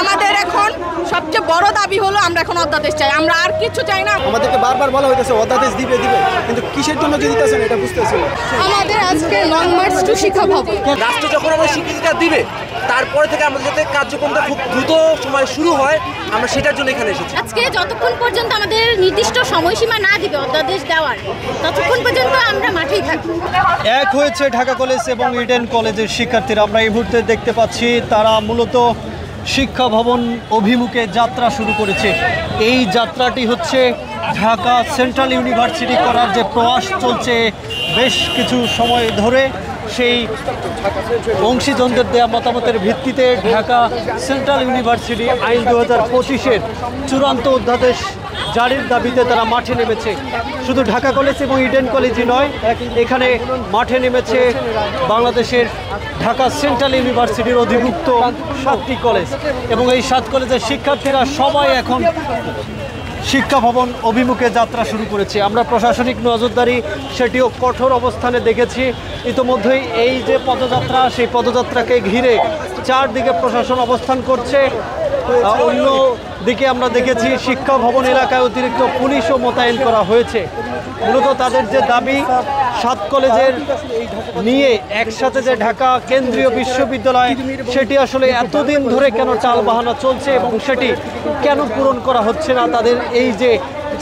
আমাদের এখন সবচেয়ে বড় দাবি হলো আমরা এখন অধ্যাদেশ চাই, আমরা আর কিছু চাই না। আমাদেরকে বারবার বলা হইতেছে অধ্যাদেশ দিবে, কিন্তু কিসের জন্য যে দিতেছেন এটা বুঝতেছি না। আমাদের আজকে লং মার্চ টু শিক্ষা ভবন। রাষ্ট্র যখন আমাদের স্বীকৃতিটা দিবে তারপরে থেকে আমাদের যাতে কার্যক্রমটা খুব দ্রুত সময় শুরু হয়, আমরা সেটার জন্য এখানে এসেছি। আজকে যতক্ষণ পর্যন্ত আমাদের নির্দিষ্ট সময়সীমা না দিবে অধ্যাদেশ দেওয়ার, ততক্ষণ পর্যন্ত আমরা মাঠেই থাকব। এক হয়েছে ঢাকা কলেজ এবং ইডেন কলেজের শিক্ষার্থীরা। আমরা এই মুহূর্তে দেখতে পাচ্ছি তারা মূলত শিক্ষা ভবন অভিমুখে যাত্রা শুরু করেছে। এই যাত্রাটি হচ্ছে ঢাকা সেন্ট্রাল ইউনিভার্সিটি করার যে প্রয়াস চলছে বেশ কিছু সময় ধরে, সেই অংশীজনদের দেওয়া মতামতের ভিত্তিতে ঢাকা সেন্ট্রাল ইউনিভার্সিটি আইন 2025-এর চূড়ান্ত অধ্যাদেশ জারির দাবিতে তারা মাঠে নেমেছে। শুধু ঢাকা কলেজ এবং ইডেন কলেজই নয়, এখানে মাঠে নেমেছে বাংলাদেশের ঢাকা সেন্ট্রাল ইউনিভার্সিটির অধিভুক্ত 7টি কলেজ, এবং এই 7 কলেজের শিক্ষার্থীরা সবাই এখন শিক্ষা ভবন অভিমুখে যাত্রা শুরু করেছে। আমরা প্রশাসনিক নজরদারি সেটিও কঠোর অবস্থানে দেখেছি। ইতোমধ্যেই এই যে পদযাত্রা, সেই পদযাত্রাকে ঘিরে চারদিকে প্রশাসন অবস্থান করছে। অন্য দিকে আমরা দেখেছি শিক্ষা ভবন এলাকায় অতিরিক্ত পুলিশও মোতায়েন করা হয়েছে। মূলত তাদের যে দাবি 7 কলেজের নিয়ে একসাথে যে ঢাকা কেন্দ্রীয় বিশ্ববিদ্যালয়, সেটি আসলে এতদিন ধরে কেন টালবাহানা চলছে এবং সেটি কেন পূরণ করা হচ্ছে না, তাদের এই যে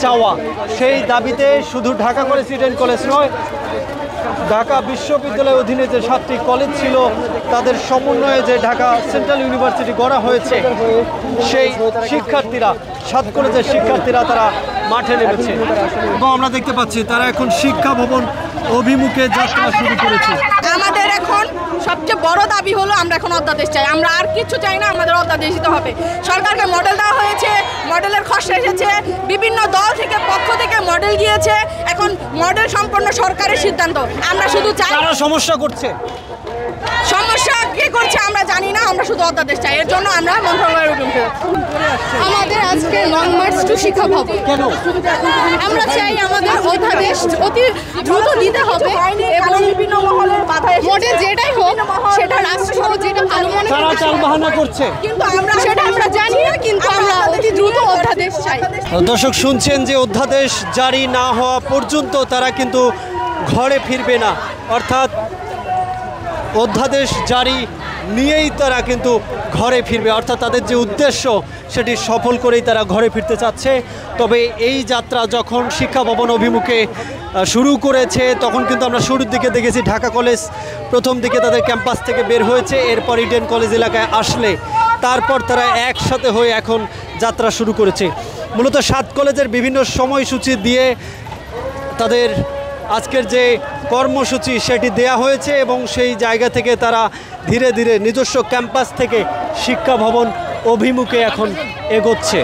চাওয়া, সেই দাবিতে শুধু ঢাকা কলেজ ইডেন কলেজ নয়, ঢাকা বিশ্ববিদ্যালয়ের অধীনে যে 7টি কলেজ ছিল তাদের সমন্বয়ে যে ঢাকা সেন্ট্রাল ইউনিভার্সিটি গড়া হয়েছে, সেই শিক্ষার্থীরা 7 কলেজের শিক্ষার্থীরা তারা মাঠে নেমেছে এবং আমরা দেখতে পাচ্ছি তারা এখন শিক্ষা ভবন অভিমুখে যাত্রা শুরু করেছে। আমাদের এখন সবচেয়ে বড় দাবি হলো আমরা এখন অধ্যাদেশ চাই, আমরা আর কিছু চাই না, আমাদের অধ্যাদেশ দিতে হবে। সরকারকে মডেল দেওয়া হয়েছে, মডেলের খসড়া এসেছে, বিভিন্ন দল থেকে পক্ষ থেকে মডেল গিয়েছে, এখন মডেল সম্পন্ন সরকারের সিদ্ধান্ত। আমরা শুধু চাই, সমস্যা করছে, সমস্যা কে করছে আমরা জানি না, আমরা শুধু অধ্যাদেশ চাই। এর জন্য আমরা মন্ত্রণালয়ের উঠে আমাদের আজকে লং মার্চ টু শিক্ষা ভবন। আমরা চাই আমাদের অধ্যাদেশ অতি দ্রুত দিতে হবে এবং বিভিন্ন মহলের বাধায় মডেল যেটাই হোক সেটা রাষ্ট্র যেটা ভালো মনে করছে, কিন্তু আমরা সেটা আমরা জানি না, কিন্তু আমরা অতি দ্রুত অধ্যাদেশ চাই। দর্শক শুনছেন যে অধ্যাদেশ জারি না হওয়া পর্যন্ত তারা কিন্তু ঘরে ফিরবে না, অর্থাৎ অধ্যাদেশ জারি নিয়েই তারা কিন্তু ঘরে ফিরবে, অর্থাৎ তাদের যে উদ্দেশ্য সেটি সফল করেই তারা ঘরে ফিরতে চাচ্ছে। তবে এই যাত্রা যখন শিক্ষা ভবন অভিমুখে শুরু করেছে তখন কিন্তু আমরা শুরুর দিকে দেখেছি ঢাকা কলেজ প্রথম দিকে তাদের ক্যাম্পাস থেকে বের হয়েছে, এরপর ইডেন কলেজ এলাকায় আসলে তারপর তারা একসাথে হয়ে এখন যাত্রা শুরু করেছে। মূলত 7 কলেজের বিভিন্ন সময়সূচি দিয়ে তাদের আজকের যে কর্মসূচি সেটি দেয়া হয়েছে এবং সেই জায়গা থেকে তারা ধীরে ধীরে নিজস্ব ক্যাম্পাস থেকে শিক্ষা ভবন অভিমুখে এখন এগোচ্ছে।